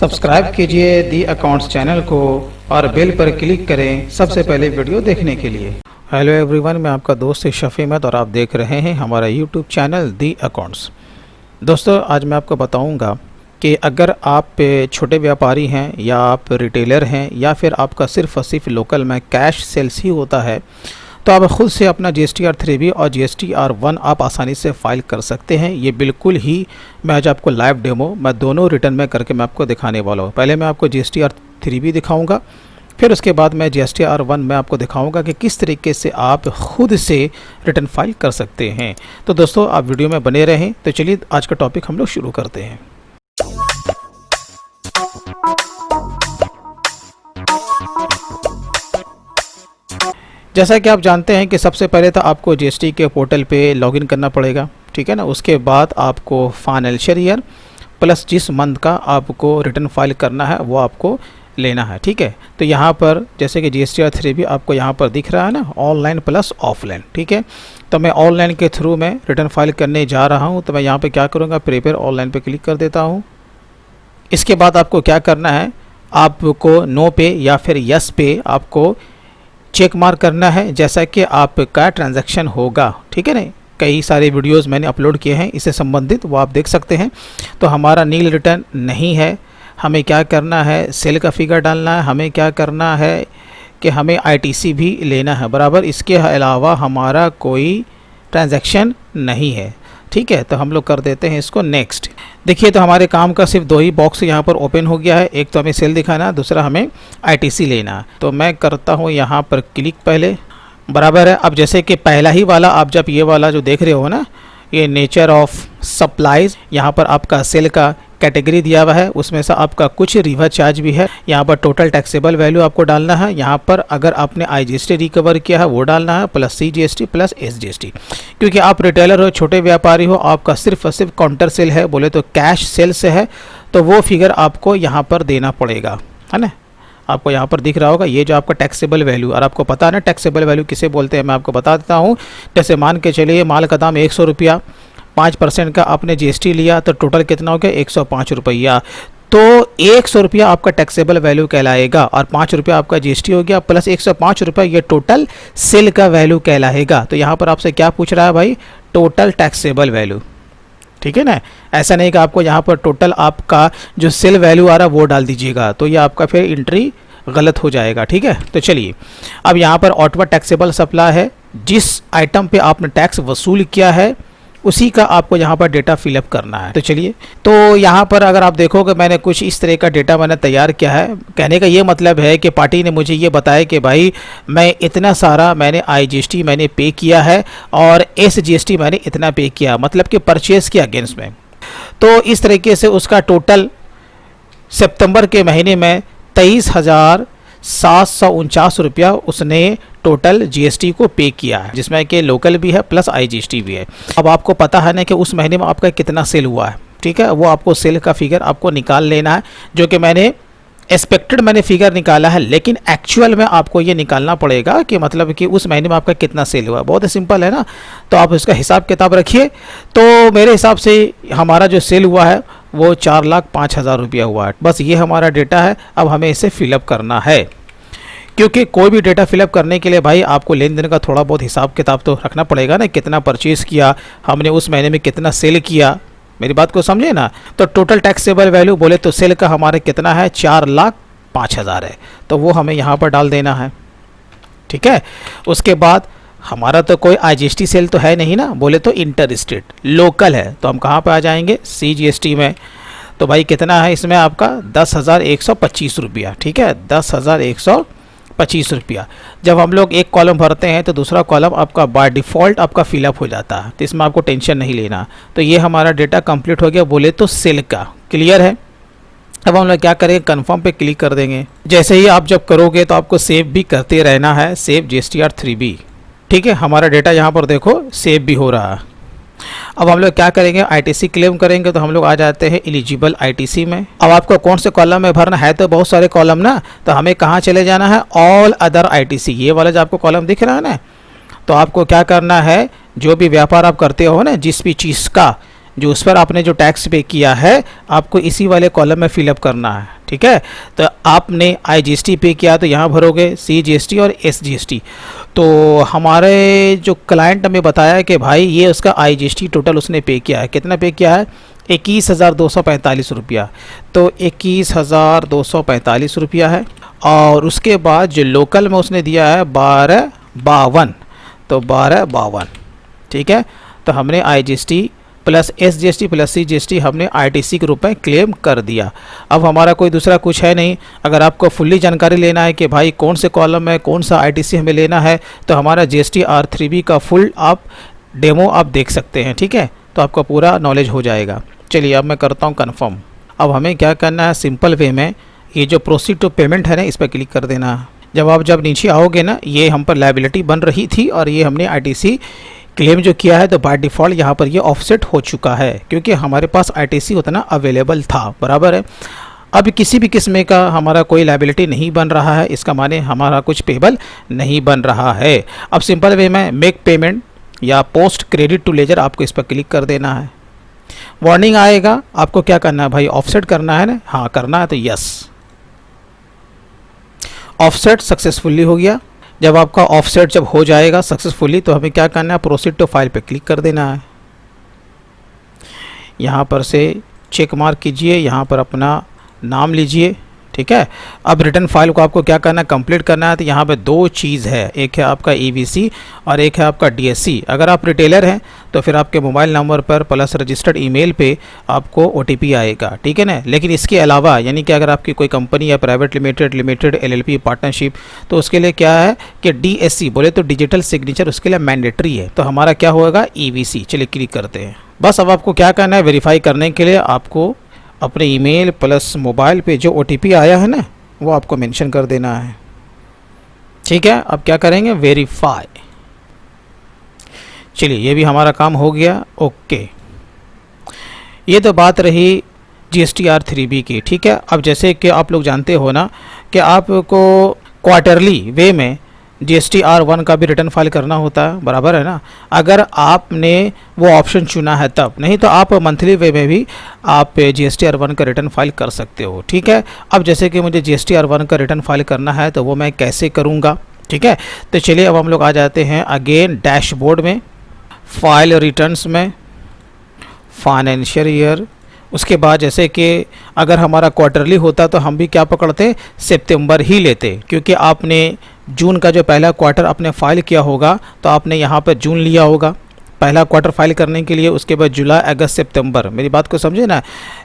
Subscribe कीजिए the accounts channel को और बेल पर क्लिक करें सबसे पहले वीडियो देखने के लिए। हेलो एवरीवन, मैं आपका दोस्त शफी अहमद और आप देख रहे हैं हमारा यूट्यूब चैनल दी अकाउंट्स। दोस्तों, आज मैं आपको बताऊंगा कि अगर आप छोटे व्यापारी हैं या आप रिटेलर हैं या फिर आपका सिर्फ और सिर्फ लोकल में कैश सेल्स ही होता है, तो आप ख़ुद से अपना GSTR 3B और GSTR 1 आप आसानी से फ़ाइल कर सकते हैं। ये बिल्कुल ही मैं आज आपको लाइव डेमो मैं दोनों रिटर्न में करके मैं आपको दिखाने वाला हूँ। पहले मैं आपको GSTR 3B दिखाऊंगा, फिर उसके बाद मैं GSTR 1 में आपको दिखाऊंगा कि किस तरीके से आप खुद से रिटर्न फाइल कर सकते हैं। तो दोस्तों, आप वीडियो में बने रहें। तो चलिए आज का टॉपिक हम लोग शुरू करते हैं। जैसा कि आप जानते हैं कि सबसे पहले तो आपको GST के पोर्टल पे लॉगिन करना पड़ेगा, ठीक है ना। उसके बाद आपको फाइनेंशियल ईयर प्लस जिस मंथ का आपको रिटर्न फाइल करना है वो आपको लेना है, ठीक है। तो यहाँ पर जैसे कि GSTR 3B आपको यहाँ पर दिख रहा है ना, ऑनलाइन प्लस ऑफलाइन, ठीक है। तो मैं ऑनलाइन के थ्रू मैं रिटर्न फाइल करने जा रहा हूँ। तो मैं यहाँ पे क्या करूँगा, प्रिपेयर ऑनलाइन पे क्लिक कर देता हूँ। इसके बाद आपको क्या करना है, आपको नो पे या फिर यस पे आपको चेक मार्क करना है जैसा कि आपका ट्रांजैक्शन होगा, ठीक है ना। कई सारे वीडियोस मैंने अपलोड किए हैं इससे संबंधित, वो आप देख सकते हैं। तो हमारा नील रिटर्न नहीं है, हमें क्या करना है, सेल का फिगर डालना है, हमें क्या करना है कि हमें ITC भी लेना है बराबर। इसके अलावा हमारा कोई ट्रांजैक्शन नहीं है, ठीक है। तो हम लोग कर देते हैं इसको नेक्स्ट। देखिए, तो हमारे काम का सिर्फ दो ही बॉक्स यहाँ पर ओपन हो गया है। एक तो हमें सेल दिखाना है, दूसरा हमें ITC लेना है। तो मैं करता हूँ यहाँ पर क्लिक पहले, बराबर है। अब जैसे कि पहला ही वाला आप जब ये वाला जो देख रहे हो ना, ये नेचर ऑफ सप्लाईज, यहाँ पर आपका सेल का कैटेगरी दिया हुआ है, उसमें से आपका कुछ रिवर्स चार्ज भी है। यहाँ पर टोटल टैक्सेबल वैल्यू आपको डालना है। यहाँ पर अगर आपने IGST रिकवर किया है वो डालना है, प्लस CGST प्लस SGST। क्योंकि आप रिटेलर हो, छोटे व्यापारी हो, आपका सिर्फ और सिर्फ काउंटर सेल है, बोले तो कैश सेल से है, तो वो फिगर आपको यहाँ पर देना पड़ेगा, है ना। आपको यहाँ पर दिख रहा होगा ये जो आपका टैक्सेबल वैल्यू, और आपको पता है ना टैक्सेबल वैल्यू किसे बोलते हैं, मैं आपको बता देता हूँ। जैसे मान के चलिए माल का दाम 100 रुपया, 5% का आपने GST लिया तो टोटल कितना हो गया, 105 रुपया। तो 100 रुपया आपका टैक्सेबल वैल्यू कहलाएगा और 5 रुपया आपका GST हो गया, प्लस 105 रुपया ये टोटल सेल का वैल्यू कहलाएगा। तो यहाँ पर आपसे क्या पूछ रहा है भाई, टोटल टैक्सेबल वैल्यू, ठीक है ना। ऐसा नहीं कि आपको यहाँ पर टोटल आपका जो सेल वैल्यू आ रहा है वो डाल दीजिएगा, तो ये आपका फिर एंट्री गलत हो जाएगा, ठीक है। तो चलिए, अब यहाँ पर ऑटोवा टैक्सेबल सप्लाई है, जिस आइटम पे आपने टैक्स वसूल किया है उसी का आपको यहाँ पर डेटा फिलअप करना है। तो चलिए, तो यहाँ पर अगर आप देखोगे मैंने कुछ इस तरह का डेटा मैंने तैयार किया है। कहने का ये मतलब है कि पार्टी ने मुझे ये बताया कि भाई मैं इतना सारा मैंने IGST मैंने पे किया है और SGST मैंने इतना पे किया, मतलब कि परचेज के अगेंस्ट में। तो इस तरीके से उसका टोटल सितंबर के महीने में 23,749 रुपया उसने टोटल GST को पे किया है, जिसमें कि लोकल भी है प्लस IGST भी है। अब आपको पता है ना कि उस महीने में आपका कितना सेल हुआ है, ठीक है। वो आपको सेल का फिगर आपको निकाल लेना है, जो कि मैंने एक्सपेक्टेड मैंने फिगर निकाला है, लेकिन एक्चुअल में आपको ये निकालना पड़ेगा कि मतलब कि उस महीने में आपका कितना सेल हुआ। बहुत ही सिंपल है ना। तो आप उसका हिसाब किताब रखिए। तो मेरे हिसाब से हमारा जो सेल हुआ है वो 4,05,000 रुपया हुआ है। बस ये हमारा डेटा है। अब हमें इसे फिलअप करना है, क्योंकि कोई भी डेटा फिलअप करने के लिए भाई आपको लेन देन का थोड़ा बहुत हिसाब किताब तो रखना पड़ेगा ना। कितना परचेज़ किया हमने उस महीने में, कितना सेल किया, मेरी बात को समझे ना। तो टोटल टैक्सेबल वैल्यू बोले तो सेल का हमारे कितना है, 4,05,000 है। तो वो हमें यहाँ पर डाल देना है, ठीक है। उसके बाद हमारा तो कोई IGST सेल तो है नहीं ना, बोले तो इंटर स्टेट लोकल है। तो हम कहाँ पर आ जाएंगे, CGST में। तो भाई कितना है इसमें आपका 10,125 रुपया, ठीक है, 10,125 रुपया। जब हम लोग एक कॉलम भरते हैं तो दूसरा कॉलम आपका बाय डिफ़ॉल्ट आपका फिलअप हो जाता है, तो इसमें आपको टेंशन नहीं लेना। तो ये हमारा डेटा कंप्लीट हो गया बोले तो सेल का, क्लियर है। अब हम लोग क्या करेंगे, कंफर्म पे क्लिक कर देंगे। जैसे ही आप जब करोगे तो आपको सेव भी करते रहना है, सेव GSTR 3B, ठीक है। हमारा डेटा यहाँ पर देखो सेव भी हो रहा है। अब हम लोग क्या करेंगे, ITC क्लेम करेंगे। तो हम लोग आ जाते हैं एलिजिबल ITC में। अब आपको कौन से कॉलम में भरना है, तो बहुत सारे कॉलम ना, तो हमें कहाँ चले जाना है, ऑल अदर ITC, ये वाला जो आपको कॉलम दिख रहा है ना। तो आपको क्या करना है, जो भी व्यापार आप करते हो ना, जिस भी चीज़ का जो उस पर आपने जो टैक्स पे किया है आपको इसी वाले कॉलम में फिलअप करना है, ठीक है। तो आपने IGST पे किया तो यहाँ भरोगे CGST और SGST। तो हमारे जो क्लाइंट हमें बताया कि भाई ये उसका IGST टोटल उसने पे किया है, कितना पे किया है, 21,245 रुपया। तो 21,245 रुपया है। और उसके बाद जो लोकल में उसने दिया है 1252, तो 1252, ठीक है। तो हमने IGST plus SGST plus CGST हमने ITC के रूप में क्लेम कर दिया। अब हमारा कोई दूसरा कुछ है नहीं। अगर आपको फुल्ली जानकारी लेना है कि भाई कौन से कॉलम में कौन सा ITC हमें लेना है, तो हमारा GST R3B का फुल आप डेमो आप देख सकते हैं, ठीक है। तो आपका पूरा नॉलेज हो जाएगा। चलिए अब मैं करता हूँ कन्फर्म। अब हमें क्या करना है, सिंपल वे में ये जो प्रोसीड टू पेमेंट है ना, इस पर क्लिक कर देना है। जब नीचे आओगे ना, ये हम पर लायबिलिटी बन रही थी और ये हमने ITC क्लेम जो किया है, तो बाय डिफ़ॉल्ट यहाँ पर ये ऑफसेट हो चुका है क्योंकि हमारे पास ITC उतना अवेलेबल था, बराबर है। अब किसी भी किस्म का हमारा कोई लायबिलिटी नहीं बन रहा है, इसका माने हमारा कुछ पेबल नहीं बन रहा है। अब सिंपल वे में मेक पेमेंट या पोस्ट क्रेडिट टू लेजर आपको इस पर क्लिक कर देना है। वार्निंग आएगा, आपको क्या करना है भाई, ऑफसेट करना है ना, हाँ करना है, तो यस, ऑफसेट सक्सेसफुली हो गया। जब आपका ऑफसेट जब हो जाएगा सक्सेसफुली, तो हमें क्या करना है, प्रोसीड टू फाइल पे क्लिक कर देना है। यहाँ पर से चेक मार्क कीजिए, यहाँ पर अपना नाम लीजिए, ठीक है। अब रिटर्न फाइल को आपको क्या करना है, कंप्लीट करना है। तो यहाँ पे दो चीज़ है, एक है आपका EVC और एक है आपका DSC। अगर आप रिटेलर हैं तो फिर आपके मोबाइल नंबर पर प्लस रजिस्टर्ड ईमेल पे आपको OTP आएगा, ठीक है ना। लेकिन इसके अलावा यानी कि अगर आपकी कोई कंपनी या प्राइवेट लिमिटेड LLP पार्टनरशिप, तो उसके लिए क्या है कि DSC बोले तो डिजिटल सिग्नेचर उसके लिए मैंडेटरी है। तो हमारा क्या होगा, EVC। चलिए क्लिक करते हैं। बस अब आपको क्या करना है, वेरीफाई करने के लिए आपको अपने ईमेल प्लस मोबाइल पे जो OTP आया है ना, वो आपको मेंशन कर देना है, ठीक है। अब क्या करेंगे, वेरीफाई। चलिए ये भी हमारा काम हो गया, ओके। ये तो बात रही GST R3B की, ठीक है। अब जैसे कि आप लोग जानते हो ना कि आपको क्वार्टरली वे में GST R1 का भी रिटर्न फाइल करना होता है, बराबर है ना। अगर आपने वो ऑप्शन चुना है तब, नहीं तो आप मंथली वे में भी आप GST R1 का रिटर्न फाइल कर सकते हो, ठीक है। अब जैसे कि मुझे GST R1 का रिटर्न फाइल करना है तो वो मैं कैसे करूँगा, ठीक है। तो चलिए अब हम लोग आ जाते हैं अगेन डैशबोर्ड में, फाइल रिटर्न्स में, फाइनेंशियल ईयर। उसके बाद जैसे कि अगर हमारा क्वार्टरली होता तो हम भी क्या पकड़ते, सितंबर ही लेते, क्योंकि आपने जून का जो पहला क्वार्टर आपने फाइल किया होगा तो आपने यहाँ पर जून लिया होगा पहला क्वार्टर फाइल करने के लिए। उसके बाद जुलाई, अगस्त, सितंबर, मेरी बात को समझे ना।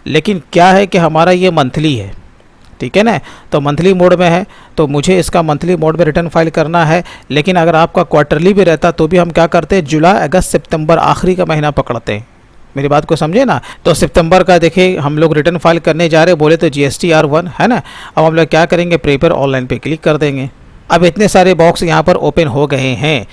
लेकिन क्या है कि हमारा ये मंथली है, ठीक है ना। तो मंथली मोड में है तो मुझे इसका मंथली मोड में रिटर्न फाइल करना है। लेकिन अगर आपका क्वार्टरली भी रहता तो भी हम क्या करते हैं, जुलाई, अगस्त, सितंबर आखिरी का महीना पकड़ते हैं, मेरी बात को समझे ना। तो सितंबर का देखिए हम लोग रिटर्न फाइल करने जा रहे, बोले तो GST R1 है ना। अब हम लोग क्या करेंगे, प्रिपेयर ऑनलाइन पे क्लिक कर देंगे। अब इतने सारे बॉक्स यहाँ पर ओपन हो गए हैं।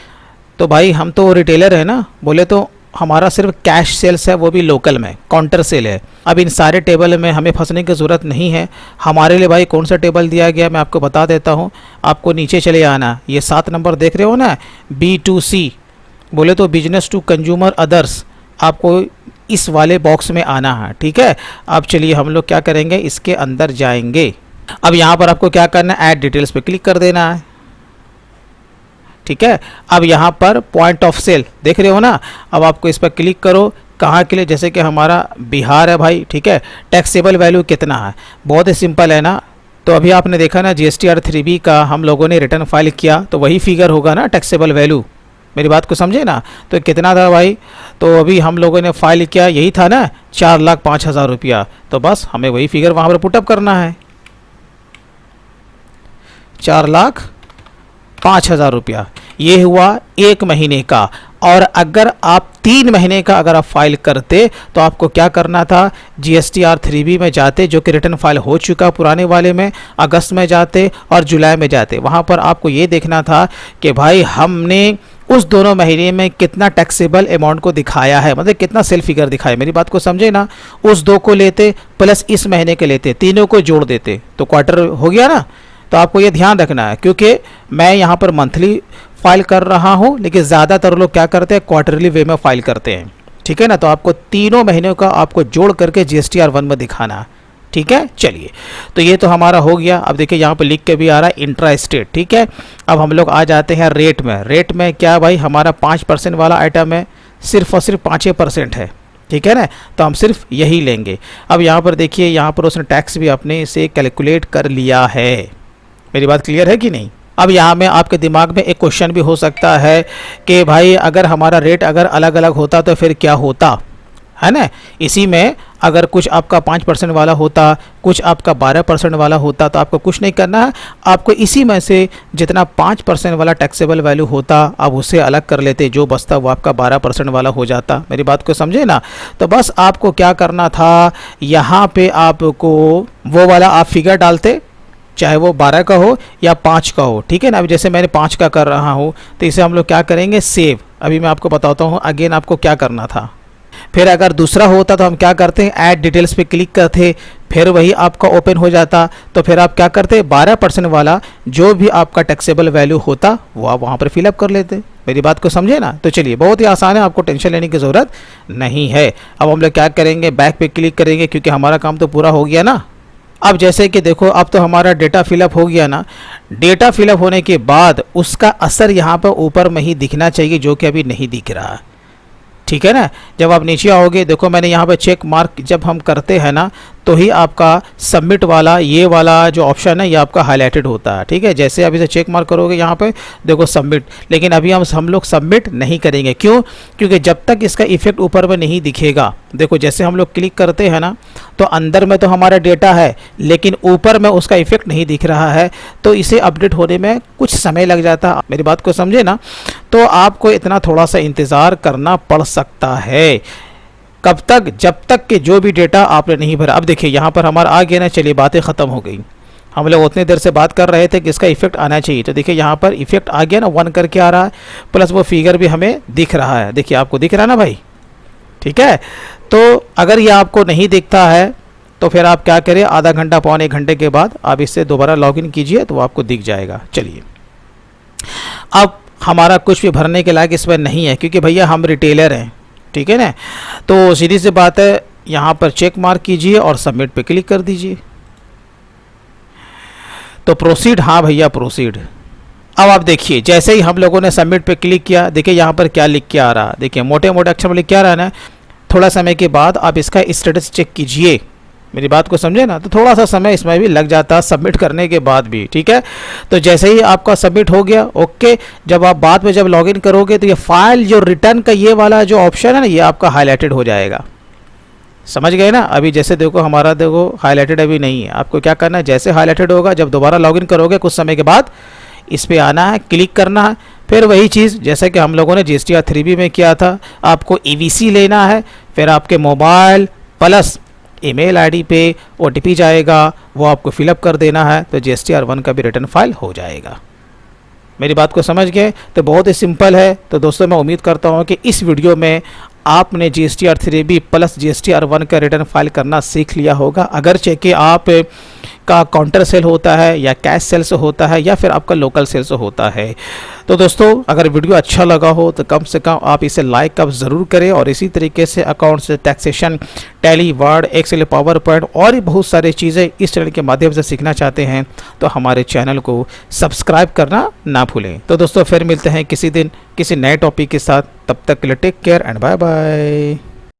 तो भाई हम तो रिटेलर है ना, बोले तो हमारा सिर्फ कैश सेल्स है, वो भी लोकल में, काउंटर सेल है। अब इन सारे टेबल में हमें फंसने की ज़रूरत नहीं है। हमारे लिए भाई कौन सा टेबल दिया गया मैं आपको बता देता हूँ। आपको नीचे चले आना, ये 7 नंबर देख रहे हो ना, B2C बोले तो बिजनेस टू कंज्यूमर अदर्स, आपको इस वाले बॉक्स में आना है, ठीक है। अब चलिए हम लोग क्या करेंगे, इसके अंदर जाएंगे। अब यहाँ पर आपको क्या करना है, ऐड डिटेल्स पे क्लिक कर देना है, ठीक है। अब यहाँ पर पॉइंट ऑफ सेल देख रहे हो ना, अब आपको इस पर क्लिक करो। कहाँ के लिए, जैसे कि हमारा बिहार है भाई, ठीक है। टैक्सेबल वैल्यू कितना है, बहुत ही सिंपल है ना। तो अभी आपने देखा ना GST R3B का हम लोगों ने रिटर्न फाइल किया तो वही फिगर होगा ना टैक्सेबल वैल्यू, मेरी बात को समझे ना। तो कितना था भाई, तो अभी हम लोगों ने फाइल किया यही था ना, 4,05,000 रुपया। तो बस हमें वही फिगर वहाँ पर पुटअप करना है, 4,05,000 रुपया। ये हुआ 1 महीने का। और अगर आप 3 महीने का अगर आप फाइल करते तो आपको क्या करना था, GST R3B में जाते, जो कि रिटर्न फाइल हो चुका पुराने वाले में, अगस्त में जाते और जुलाई में जाते। वहाँ पर आपको ये देखना था कि भाई हमने उस दोनों महीने में कितना टैक्सेबल अमाउंट को दिखाया है, मतलब कितना सेल फिगर दिखाया, मेरी बात को समझे ना। उस 2 को लेते प्लस इस महीने के लेते, तीनों को जोड़ देते तो क्वार्टर हो गया ना। तो आपको ये ध्यान रखना है, क्योंकि मैं यहाँ पर मंथली फाइल कर रहा हूँ, लेकिन ज़्यादातर लोग क्या करते हैं, क्वार्टरली वे में फाइल करते हैं। ठीक है ना। तो आपको तीनों महीनों का आपको जोड़ करके GSTR1 में दिखाना है, ठीक है। चलिए, तो ये तो हमारा हो गया। अब देखिए यहाँ पर लिख के भी आ रहा है इंट्रा स्टेट, ठीक है। अब हम लोग आ जाते हैं रेट में। रेट में क्या भाई, हमारा 5% वाला आइटम है, सिर्फ और सिर्फ 5% है, ठीक है ना। तो हम सिर्फ यही लेंगे। अब यहाँ पर देखिए, यहाँ पर उसने टैक्स भी अपने इसे कैलकुलेट कर लिया है। मेरी बात क्लियर है कि नहीं। अब यहाँ में आपके दिमाग में एक क्वेश्चन भी हो सकता है कि भाई अगर हमारा रेट अगर अलग अलग होता तो फिर क्या होता, है ना। इसी में अगर कुछ आपका 5% वाला होता, कुछ आपका 12% वाला होता, तो आपको कुछ नहीं करना है, आपको इसी में से जितना 5% वाला टैक्सेबल वैल्यू होता आप उसे अलग कर लेते, जो बचता वो आपका 12% वाला हो जाता। मेरी बात को समझे ना। तो बस आपको क्या करना था, यहाँ पे आपको वो वाला आप फिगर डालते, चाहे वो 12 का हो या 5 का हो, ठीक है ना। अभी जैसे मैंने 5 का कर रहा हूँ, तो इसे हम लोग क्या करेंगे, सेव। अभी मैं आपको बताता हूँ अगेन आपको क्या करना था। फिर अगर दूसरा होता तो हम क्या करते हैं, ऐड डिटेल्स पे क्लिक करते, फिर वही आपका ओपन हो जाता। तो फिर आप क्या करते, 12% वाला जो भी आपका टैक्सेबल वैल्यू होता वो आप वहाँ पर फिलअप कर लेते। मेरी बात को समझे ना। तो चलिए, बहुत ही आसान है, आपको टेंशन लेने की ज़रूरत नहीं है। अब हम लोग क्या करेंगे, बैक पे क्लिक करेंगे, क्योंकि हमारा काम तो पूरा हो गया ना। अब जैसे कि देखो, अब तो हमारा डेटा फिलअप हो गया ना। डेटा फिलअप होने के बाद उसका असर यहाँ पर ऊपर में ही दिखना चाहिए, जो कि अभी नहीं दिख रहा, ठीक है ना। जब आप नीचे आओगे, देखो मैंने यहाँ पे चेक मार्क जब हम करते हैं ना, तो ही आपका सबमिट वाला ये वाला जो ऑप्शन है ये आपका हाईलाइटेड होता है, ठीक है। जैसे आप इसे चेक मार्क करोगे यहाँ पे देखो सबमिट, लेकिन अभी हम लोग सबमिट नहीं करेंगे। क्यों? क्योंकि जब तक इसका इफेक्ट ऊपर में नहीं दिखेगा, देखो जैसे हम लोग क्लिक करते हैं ना, तो अंदर में तो हमारा डेटा है, लेकिन ऊपर में उसका इफेक्ट नहीं दिख रहा है, तो इसे अपडेट होने में कुछ समय लग जाता है। मेरी बात को समझे ना। तो आपको इतना थोड़ा सा इंतज़ार करना पड़ सकता है। कब तक? जब तक कि जो भी डेटा आपने नहीं भरा। अब देखिए यहाँ पर हमारा आ गया ना। चलिए, बातें ख़त्म हो गई। हम लोग उतनी देर से बात कर रहे थे कि इसका इफेक्ट आना चाहिए, तो देखिए यहाँ पर इफेक्ट आ गया ना, 1 करके आ रहा है, प्लस वो फिगर भी हमें दिख रहा है। देखिए आपको दिख रहा है ना भाई, ठीक है। तो अगर ये आपको नहीं दिखता है तो फिर आप क्या करें, आधा घंटा पौने 1 घंटे के बाद आप इससे दोबारा लॉगिन कीजिए, तो वो आपको दिख जाएगा। चलिए, अब हमारा कुछ भी भरने के लायक इसमें नहीं है, क्योंकि भैया हम रिटेलर हैं, ठीक है ना। तो सीधी सी बात है, यहाँ पर चेक मार्क कीजिए और सबमिट पे क्लिक कर दीजिए। तो प्रोसीड, हाँ भैया प्रोसीड। अब आप देखिए, जैसे ही हम लोगों ने सबमिट पे क्लिक किया, देखिए यहाँ पर क्या लिख के आ रहा है। देखिए मोटे मोटे अक्षर में लिख के आ रहा है ना। थोड़ा समय के बाद आप इसका स्टेटस चेक कीजिए। मेरी बात को समझे ना। तो थोड़ा सा समय इसमें भी लग जाता है सबमिट करने के बाद भी, ठीक है। तो जैसे ही आपका सबमिट हो गया, ओके, जब आप बाद में जब लॉगिन करोगे तो ये फाइल जो रिटर्न का ये वाला जो ऑप्शन है ना, ये आपका हाईलाइटेड हो जाएगा। समझ गए ना। अभी जैसे देखो हमारा देखो हाईलाइटेड अभी नहीं है। आपको क्या करना है, जैसे हाईलाइटेड होगा, जब दोबारा लॉगिन करोगे कुछ समय के बाद इस पर आना है, क्लिक करना है। फिर वही चीज़ जैसे कि हम लोगों ने GSTR3B में किया था, आपको EVC लेना है, फिर आपके मोबाइल प्लस ईमेल आईडी पे OTP जाएगा, वो आपको फिलअप कर देना है, तो GSTR1 का भी रिटर्न फाइल हो जाएगा। मेरी बात को समझ गए। तो बहुत ही सिंपल है। तो दोस्तों, मैं उम्मीद करता हूँ कि इस वीडियो में आपने GSTR3B प्लस GSTR1 का रिटर्न फाइल करना सीख लिया होगा। अगरचे कि आप का काउंटर सेल होता है या कैश सेल से होता है या फिर आपका लोकल सेल से होता है। तो दोस्तों, अगर वीडियो अच्छा लगा हो तो कम से कम आप इसे लाइक अब ज़रूर करें, और इसी तरीके से accounts, taxation, Tally, Word, Excel, PowerPoint और भी बहुत सारी चीज़ें इस चैनल के माध्यम से सीखना चाहते हैं तो हमारे चैनल को सब्सक्राइब करना ना भूलें। तो दोस्तों, फिर मिलते हैं किसी दिन किसी नए टॉपिक के साथ। तब तक के लिए take care and bye bye.